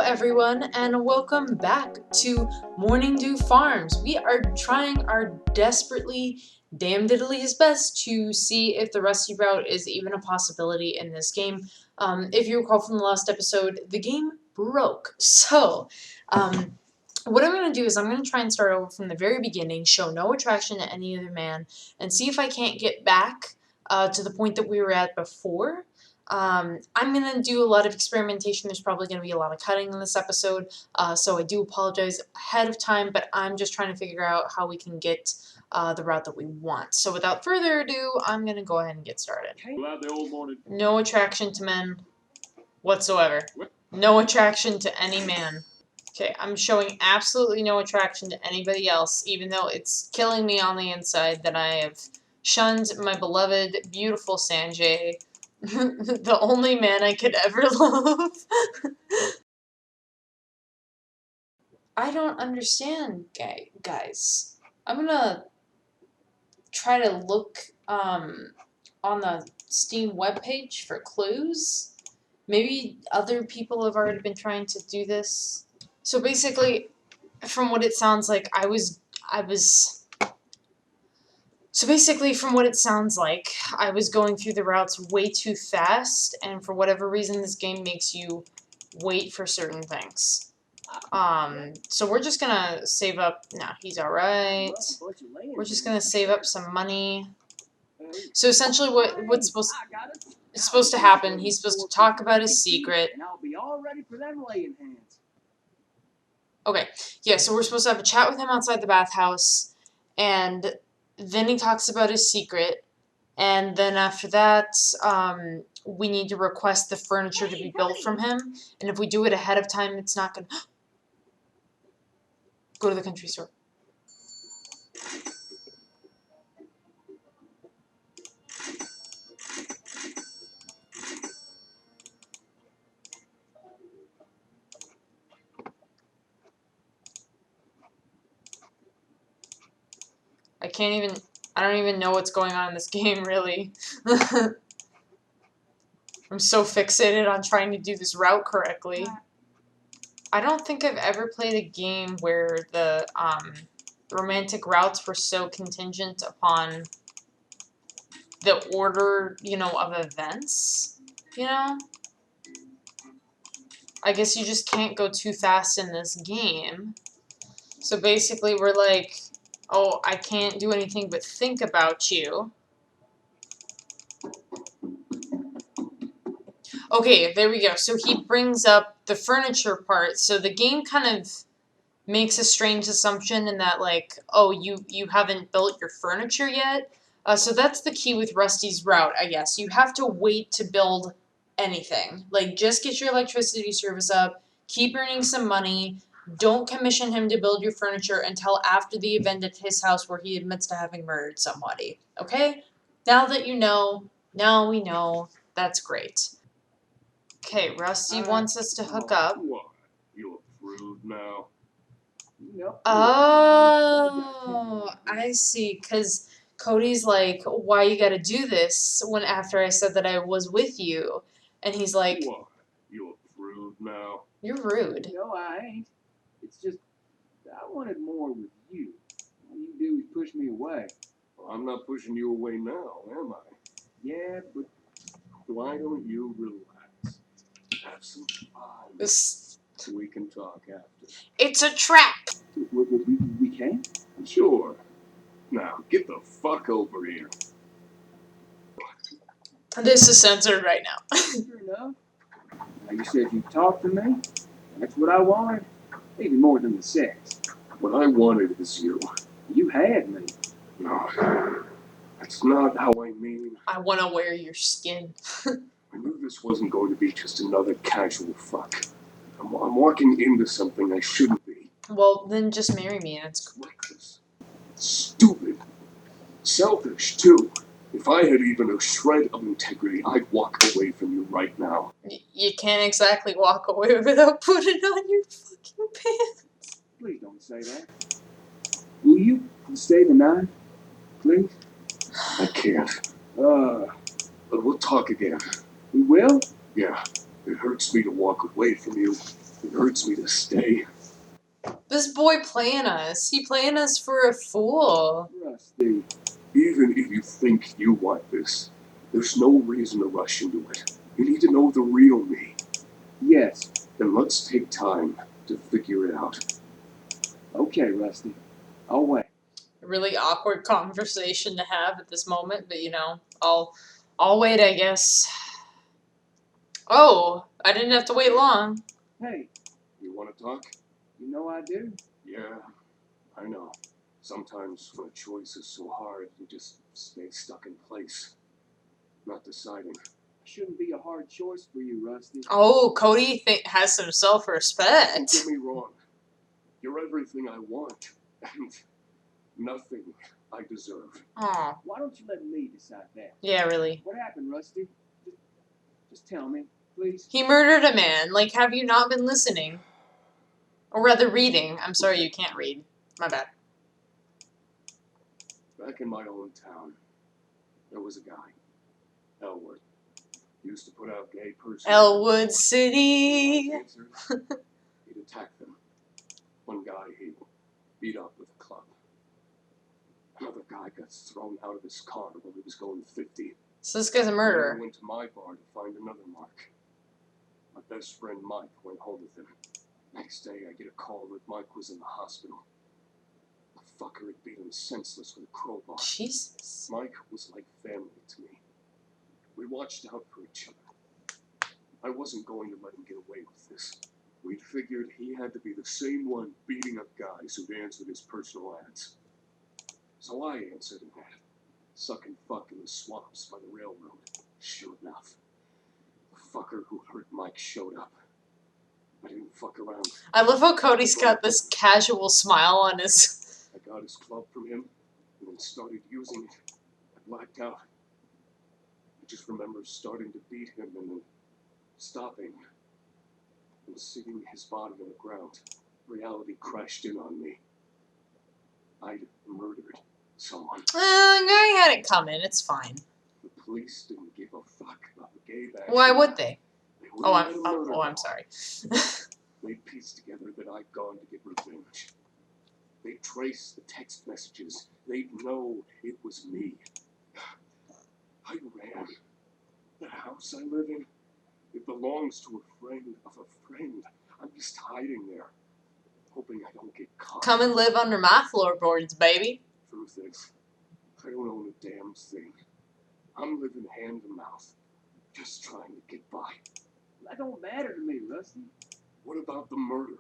everyone, and welcome back to Morningdew Farms. We are trying our desperately damn diddly's best to see if the Rusty route is even a possibility in this game. If you recall from the last episode, the game broke. So, what I'm going to do is I'm going to try and start over from the very beginning, show no attraction to any other man, and see if I can't get back to the point that we were at before. I'm going to do a lot of experimentation. There's probably going to be a lot of cutting in this episode, so I do apologize ahead of time, but I'm just trying to figure out how we can get the route that we want. So without further ado, I'm going to go ahead and get started. No attraction to men whatsoever. No attraction to any man. Okay, I'm showing absolutely no attraction to anybody else, even though it's killing me on the inside that I have shunned my beloved, beautiful Sanjay. The only man I could ever love. I don't understand, guys. I'm gonna try to look on the Steam webpage for clues. Maybe other people have already been trying to do this. So basically, from what it sounds like, I was going through the routes way too fast, and for whatever reason, this game makes you wait for certain things. So we're just gonna save up. Nah, he's alright. We're just gonna save up some money. So essentially, what's supposed to happen? He's supposed to talk about his secret. Okay, yeah. So we're supposed to have a chat with him outside the bathhouse, and then he talks about his secret, and then after that, we need to request the furniture to be built from him, and if we do it ahead of time, it's not gonna... Go to the country store. I don't even know what's going on in this game, really. I'm so fixated on trying to do this route correctly. I don't think I've ever played a game where the romantic routes were so contingent upon the order, of events, I guess you just can't go too fast in this game. So basically we're like, oh, I can't do anything but think about you. Okay, there we go. So he brings up the furniture part. So the game kind of makes a strange assumption in that, like, oh, you haven't built your furniture yet. So that's the key with Rusty's route, I guess. You have to wait to build anything. Like, just get your electricity service up, keep earning some money, don't commission him to build your furniture until after the event at his house where he admits to having murdered somebody. Okay? Now that you know, now we know, that's great. Okay, Rusty wants us to hook up. You're rude now. Oh, I see. Because Cody's like, why you gotta do this when after I said that I was with you? And he's like, What? You're rude now. You're rude. No, I ain't. It's just, I wanted more with you. All you do is push me away. Well, I'm not pushing you away now, am I? Yeah, but Why don't you relax? Have some fun. We can talk after. It's a trap! we can? Sure. Now, get the fuck over here. This is censored right now. Sure enough. Now you said you'd talk to me. That's what I wanted. Even more than the sex. What I wanted was you. You had me. No, that's not how I mean. I want to wear your skin. I knew this wasn't going to be just another casual fuck. I'm walking into something I shouldn't be. Well, then just marry me and it's Reckless. Stupid. Selfish, too. If I had even a shred of integrity, I'd walk away from you right now. You can't exactly walk away without putting on your fucking pants. Please don't say that. Will you stay the night? Please? I can't. Uh, But we'll talk again. we will? Yeah, it hurts me to walk away from you. It hurts me to stay. This boy playing us. He playing us for a fool. Rusty. Even if you think you want this, there's no reason to rush into it. You need to know the real me. Yes. Then let's take time to figure it out. Okay, Rusty. I'll wait. A really awkward conversation to have at this moment, but you know, I'll wait, I guess. Oh, I didn't have to wait long. Hey, You want to talk? you know I do. Yeah, I know. Sometimes when a choice is so hard, you just stay stuck in place, not deciding. Shouldn't be a hard choice for you, Rusty. Oh, Cody has some Don't self-respect. get me wrong. You're everything I want, and nothing I deserve. Oh, Why don't you let me decide that? yeah, really. What happened, Rusty? Just tell me, please. He murdered a man. Like, have you not been listening? Or rather, reading. I'm sorry, you can't read. My bad. Back in my own town, there was a guy, Elwood. He used to put out gay persons. Elwood City. Answered, he'd attack them. One guy he beat up with a club. Another guy got thrown out of his car while he was going 50. So this guy's a I murderer. went to my bar to find another mark. My best friend Mike went home with him. Next day, I get a call that Mike was in the hospital. The fucker had beat him senseless with a crowbar. Jesus. Mike was like family to me. We watched out for each other. I wasn't going to let him get away with this. We figured he had to be the same one beating up guys who'd answered his personal ads. So I answered an ad. Sucking fuck in the swamps by the railroad. Sure enough, the fucker who hurt Mike showed up. I didn't fuck around. I love how Cody's got this casual smile on his... I got his club from him and then started using it. I blacked out. I just remember starting to beat him and then stopping and seeing his body on the ground. Reality crashed in on me. I'd murdered someone. I had it coming. It's fine. The police didn't give a fuck about the gay bashing. Why would they? They Oh, wouldn't let him murder I'm them. sorry. They pieced together that I'd gone to get revenge. They traced the text messages. They'd know it was me. I ran. The house I live in, it belongs to a friend of a friend. I'm just hiding there, hoping I don't get caught. Come and live under my floorboards, baby. Truth is, I don't own a damn thing. I'm living hand to mouth, just trying to get by. That don't matter to me, Rusty. What about the murder?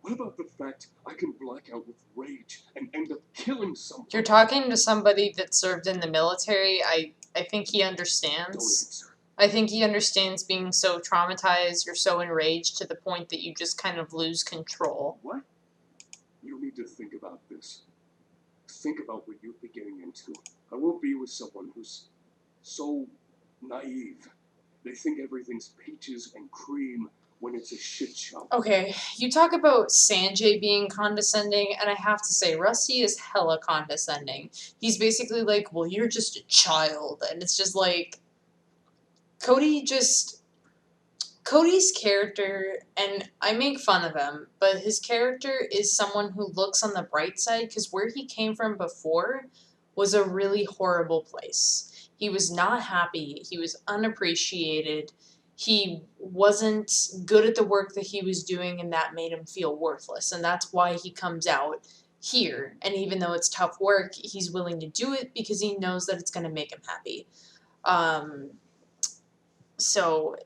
What about the fact I can black out with rage and end up killing someone? You're talking to somebody that served in the military. I think he Don't understands. answer. I think he understands being so traumatized, you're so enraged to the point that you just kind of lose control. What? You need to think about this. Think about what you'd be getting into. I won't be with someone who's so naive. They think everything's peaches and cream when it's a shit show. Okay, you talk about Sanjay being condescending, and I have to say, Rusty is hella condescending. He's basically like, well, you're just a child, and it's just like, Cody's character, and I make fun of him, but his character is someone who looks on the bright side, because where he came from before was a really horrible place. He was not happy, he was unappreciated, he wasn't good at the work that he was doing, and that made him feel worthless, and that's why he comes out here, and even though it's tough work, he's willing to do it because he knows that it's going to make him happy. So,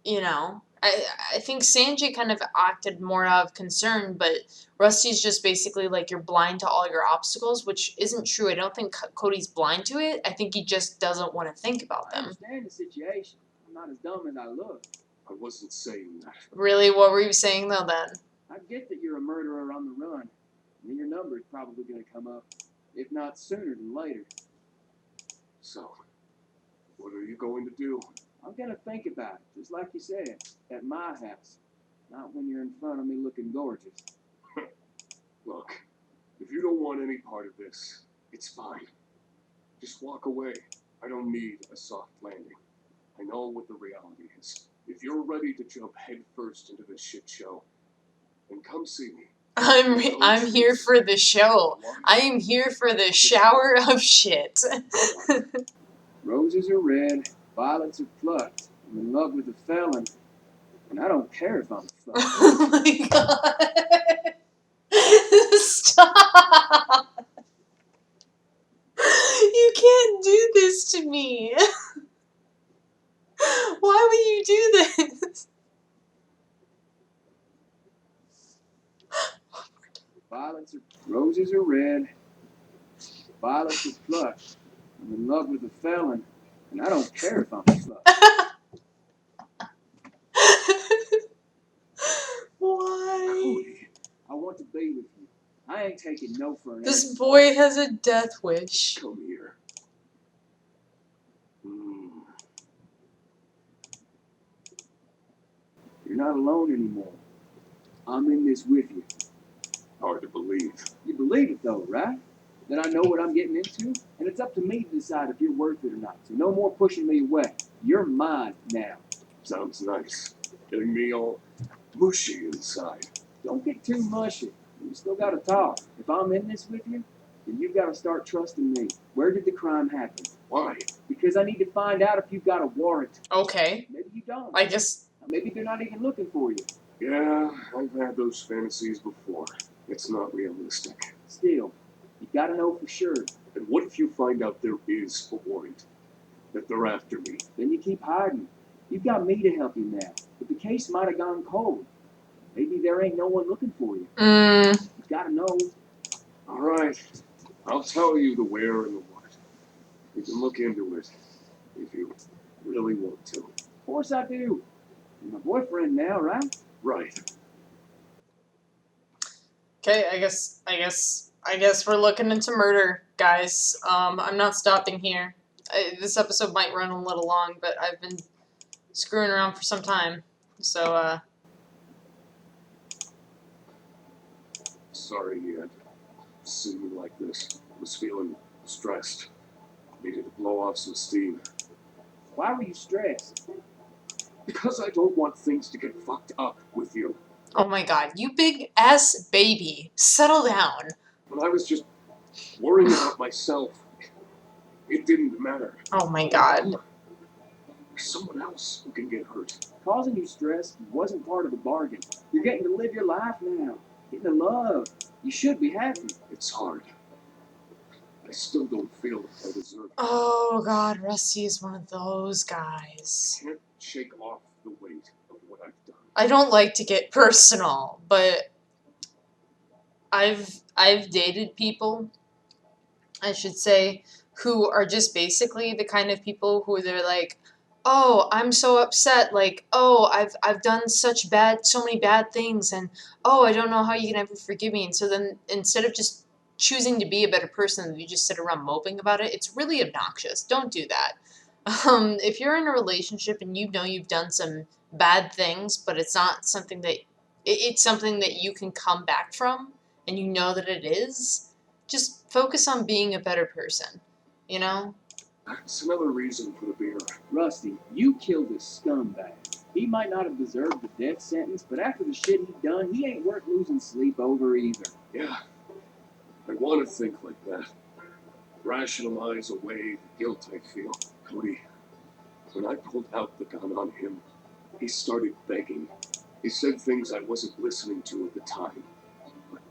you know, I think Sanjay kind of acted more out of concern, but Rusty's just basically like, you're blind to all your obstacles, which isn't true. I don't think Cody's blind to it. I think he just doesn't want to think about I them. understand the situation. I'm not as dumb as I look. I wasn't saying that. Really, what were you saying though then? I get that you're a murderer on the run. And your number is probably going to come up, if not sooner than later. So, what are you going to do? I'm going to think about it, just like you said, at my house. Not when you're in front of me looking gorgeous. Look, if you don't want any part of this, it's fine. Just walk away. I don't need a soft landing. I know what the reality is. If you're ready to jump headfirst into this shit show, then come see me. I'm here for the show. I am here for the shower of shit. Roses are red, violets are plucked. I'm in love with a felon, and I don't care if I'm a fuck. Oh my god. Stop. You can't do this to me. Why would you do this? Roses are red, violets are plucked. I'm in love with a felon, and I don't care if I'm a fuck. Why? Cody, I want to be with you. I ain't taking no for an This answer. boy has a death wish. Come here. You're not alone anymore. I'm in this with you. Hard to believe. You believe it though, right? That I know what I'm getting into, and it's up to me to decide if you're worth it or not. So no more pushing me away. You're mine now. Sounds nice. Getting me all mushy inside. Don't get too mushy. We still gotta talk. If I'm in this with you, then you've gotta start trusting me. Where did the crime happen? Why? Because I need to find out if you've got a warrant. Okay. Maybe you don't. I guess. Maybe they're not even looking for you. Yeah, I've had those fantasies before. It's not realistic. Still, you gotta know for sure. And what if you find out there is a warrant? That they're after me? Then you keep hiding. You've got me to help you now. But the case might have gone cold. Maybe there ain't no one looking for you. You gotta know. All right. I'll tell you the where and the what. You can look into it if you really want to. Of course I do. You're my boyfriend now, right? Right. Okay, I guess we're looking into murder, guys. I'm not stopping here. This episode might run a little long, but I've been screwing around for some time. So, Sorry you had to see me like this. I was feeling stressed. Needed to blow off some steam. Why were you stressed? Because I don't want things to get fucked up with you. oh my god, you big ass baby. Settle down. When I was just worrying about myself, it didn't matter. Oh my god. There's someone else who can get hurt. Causing you stress wasn't part of the bargain. You're getting to live your life now. Getting to love. You should be happy. It's hard. I still don't feel I deserve it. Oh god, Rusty is one of those guys. I can't shake off the weight of what I've done. I don't like to get personal, but I've dated people, I should say, who are just basically the kind of people who they're like, oh, I'm so upset, like, oh, I've done so many bad things, and oh, I don't know how you can ever forgive me. And so then instead of just choosing to be a better person, you just sit around moping about it. It's really obnoxious. Don't do that. If you're in a relationship and you know you've done some bad things, but it's not something that it's something that you can come back from, and you know that it is, just focus on being a better person, you know? That's another reason for the beer. Rusty, you killed a scumbag. He might not have deserved the death sentence, but after the shit he done, he ain't worth losing sleep over either. Yeah, I want to think like that. Rationalize away the guilt I feel. Cody, when I pulled out the gun on him, he started begging. He said things I wasn't listening to at the time. But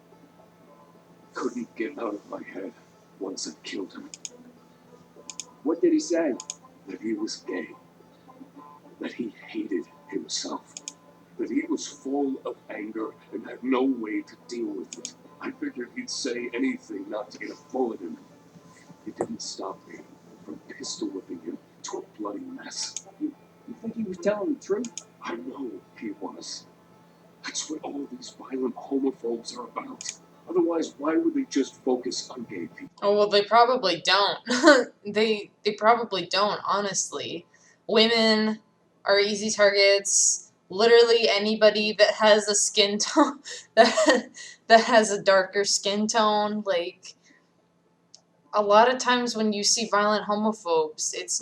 couldn't get out of my head once I killed him. What did he say? That he was gay. That he hated himself. That he was full of anger and had no way to deal with it. I figured he'd say anything not to get a bullet in him. It didn't stop me from pistol whipping him to a bloody mess. You think he was telling the truth? I know he was. That's what all these violent homophobes are about. Otherwise, why would they just focus on gay people? Oh, well, they probably don't. they probably don't, honestly. Women are easy targets. Literally anybody that has a skin tone, that has a darker skin tone, like, a lot of times when you see violent homophobes, it's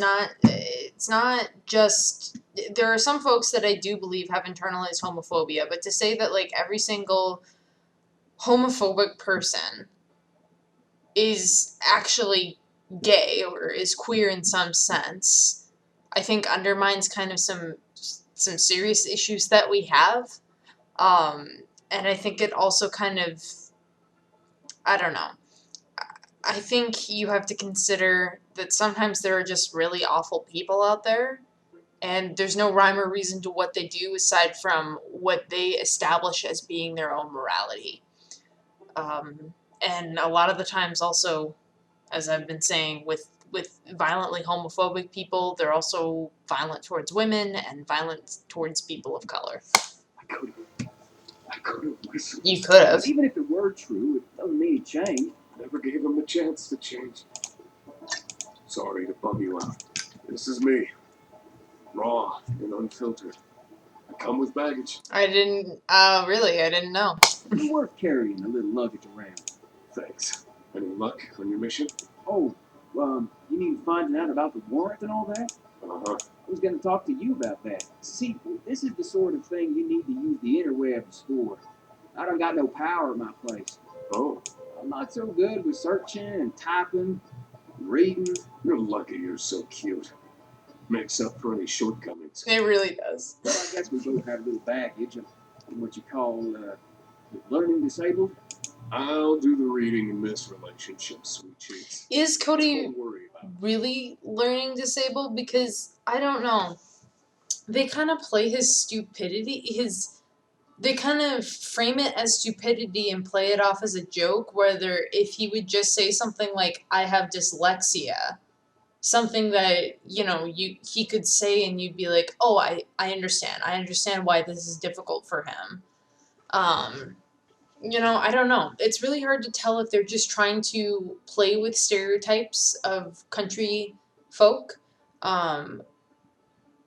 It's not just... There are some folks that I do believe have internalized homophobia, but to say that, like, every single homophobic person is actually gay or is queer in some sense, I think undermines kind of some serious issues that we have. And I think it also kind of, I don't know. I think you have to consider that sometimes there are just really awful people out there, and there's no rhyme or reason to what they do aside from what they establish as being their own morality. And a lot of the times also, as I've been saying, with violently homophobic people, they're also violent towards women and violent towards people of color. I could have listened. You could have. Even if it were true, it doesn't mean it changed. Never gave him a chance to change. Sorry to bum you out. This is me. Raw and unfiltered. I come with baggage. I didn't know. It's worth carrying a little luggage around. Thanks. Any luck on your mission? Oh, you mean finding out about the warrant and all that? Uh-huh. I was going to talk to you about that. See, this is the sort of thing you need to use the interwebs for. I don't got no power at my place. Oh. I'm not so good with searching and typing, reading. You're lucky you're so cute. Makes up for any shortcomings. It really does. Well, I guess we both have a little baggage of what you call learning disabled. I'll do the reading in this relationship, sweet cheeks. Is Cody Don't worry about it. really learning disabled? Because, I don't know. They kind of play his stupidity, they kind of frame it as stupidity and play it off as a joke, whether if he would just say something like, I have dyslexia, something that, he could say and you'd be like, oh, I understand why this is difficult for him. I don't know. It's really hard to tell if they're just trying to play with stereotypes of country folk,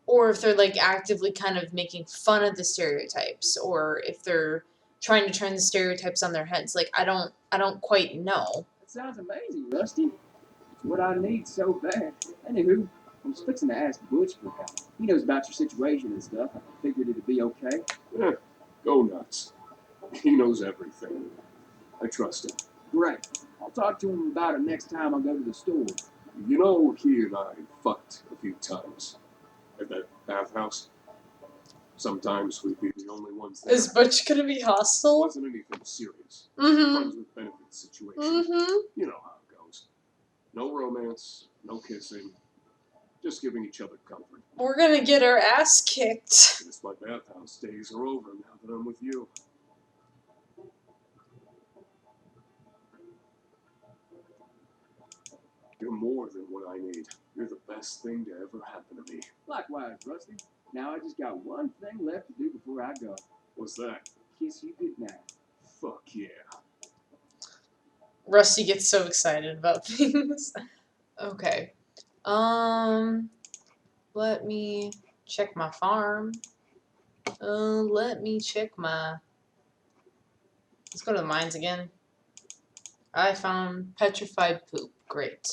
or if they're like actively kind of making fun of the stereotypes, or if they're trying to turn the stereotypes on their heads. Like, I don't quite know. That sounds amazing, Rusty. It's what I need so bad. Anywho, I was fixing to ask Butch for help. He knows about your situation and stuff. I figured it'd be okay. Yeah, go nuts. He knows everything. I trust him. Great. I'll talk to him about it next time I go to the store. You know, he and I fucked a few times. At that bathhouse. Sometimes we'd be the only ones there. Is Butch gonna be It hostile? wasn't anything serious. Mm-hmm. Friends with benefits situation. Mm-hmm. You know how it goes. No romance, no kissing. Just giving each other comfort. We're gonna get our ass kicked. Guess my bathhouse days are over now that I'm with you. You're more than what I need. You're the best thing to ever happen to me. Likewise, Rusty. Now I just got one thing left to do before I go. What's that? Kiss you goodnight. Fuck yeah. Rusty gets so excited about things. Okay. Let me check my farm. Let me check my... Let's go to the mines again. I found petrified poop. Great.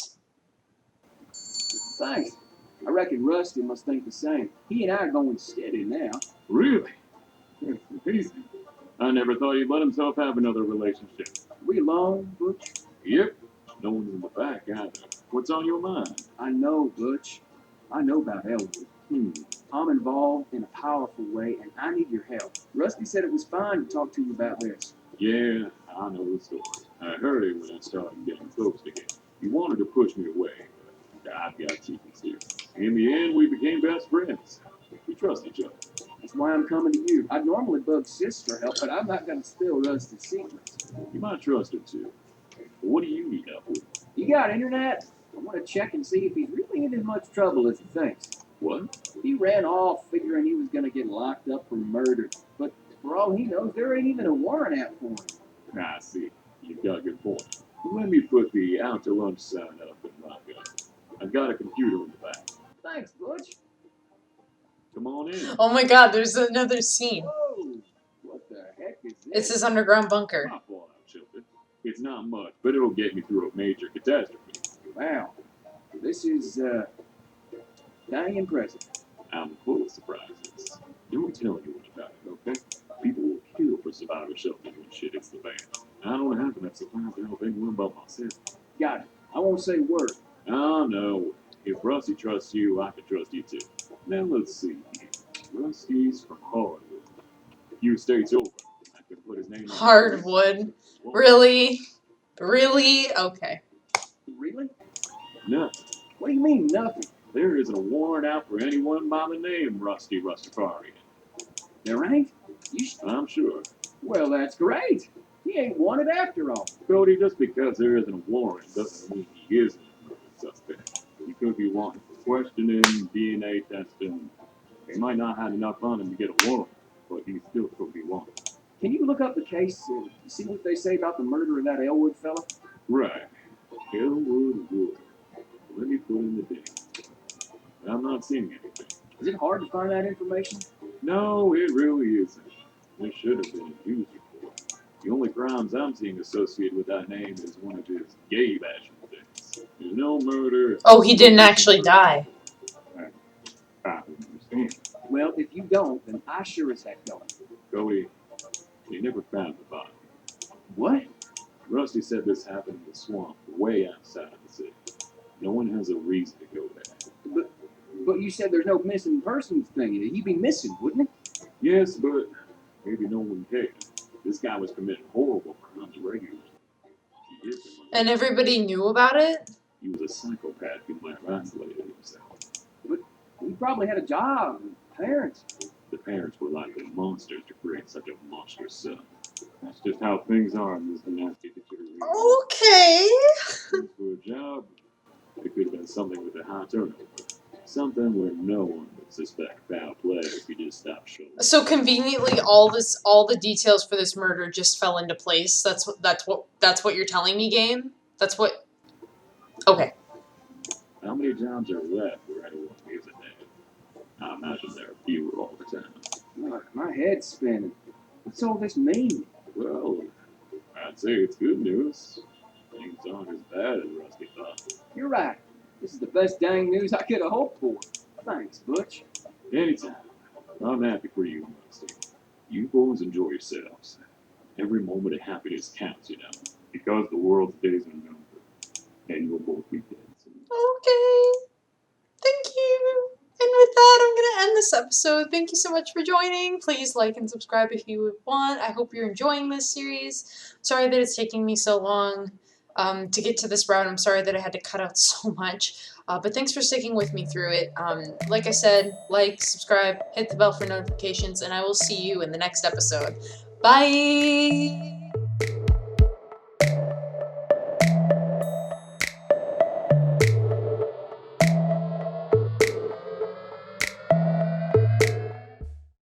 Thanks. I reckon Rusty must think the same. He and I are going steady now. Really? Amazing. I never thought he'd let himself have another relationship. We alone, Butch? Yep. No one's in the back either. What's on your mind? I know, Butch. I know about Elwood. I'm involved in a powerful way, and I need your help. Rusty said it was fine to talk to you about this. Yeah, I know the story. I heard it when I started getting close to him. He wanted to push me away, but I've got secrets here. In the end, we became best friends. We trust each other. That's why I'm coming to you. I'd normally bug Sis for help, but I'm not going to spill Rusty's secrets. You might trust him too. But what do you need help with? You got internet? I want to check and see if he's really in as much trouble as he thinks. What? He ran off figuring he was going to get locked up for murder, but for all he knows, there ain't even a warrant out for him. I see. You've got a good point. Let me put the out to lunch sign up in my gun. I've got a computer in the back. Thanks, Butch. Come on in. Oh my god, there's another scene. Whoa! What the heck is this? It's his underground bunker. My fallout shelter. It's not much, but it'll get me through a major catastrophe. Wow. This is dang impressive. I'm full of surprises. Don't tell anyone about it, okay? People will kill for survivor shelters when shit hits the fan. I don't have enough supplies to help anyone but myself. Got it. I won't say a word. Oh, no. If Rusty trusts you, I can trust you too. Now let's see here. Rusty's from Hardwood. A few states over. I can put his name on Hardwood. Really? Really? Okay. Really? Nothing. What do you mean, nothing? There isn't a warrant out for anyone by the name Rusty Rustafarian. There ain't? I'm sure. Well, that's great. He ain't wanted after all. Cody, just because there isn't a warrant doesn't mean he isn't a murder suspect. He could be wanted for questioning, DNA testing. They might not have enough on him to get a warrant, but he still could be wanted. Can you look up the case and see what they say about the murder of that Elwood fella? Right. Elwood Wood. Let me put in the date. I'm not seeing anything. Is it hard to find that information? No, it really isn't. There should have been a news report. The only crimes I'm seeing associated with that name is one of his gay bashing things. There's no murder. Oh, he didn't actually die. I don't understand. Well, if you don't, then I sure as heck don't. Cody, they never found the body. What? Rusty said this happened in the swamp, way outside the city. No one has a reason to go there. But you said there's no missing persons thing. He'd be missing, wouldn't he? Yes, but maybe no one cared. This guy was committing horrible crimes regularly. He did them And everybody knew about it? He was a psychopath who might have isolated himself. He probably had a job and parents. The parents were likely monsters to create such a monstrous son. That's just how things are in this nasty deterioration. Okay. For a job, it could have been something with a high turnover. Something where no one would suspect foul play if you just stopped showing. So conveniently, all the details for this murder just fell into place. That's what you're telling me, game. That's what. Okay. How many jobs are left where anyone gives a damn? I imagine there are fewer all the time. My head's spinning. What's all this mean? Well, I'd say it's good news. Things aren't as bad as Rusty thought. You're right. This is the best dang news I could have hoped for. Thanks, Butch. Anytime. I'm happy for you, Rusty. You boys enjoy yourselves. Every moment of happiness counts, you know, because the world's days are numbered. And you'll both be dead soon. Okay. Thank you. And with that, I'm going to end this episode. Thank you so much for joining. Please like and subscribe if you want. I hope you're enjoying this series. Sorry that it's taking me so long to get to this route. I'm sorry that I had to cut out so much. But thanks for sticking with me through it. Like I said, like, subscribe, hit the bell for notifications, and I will see you in the next episode. Bye!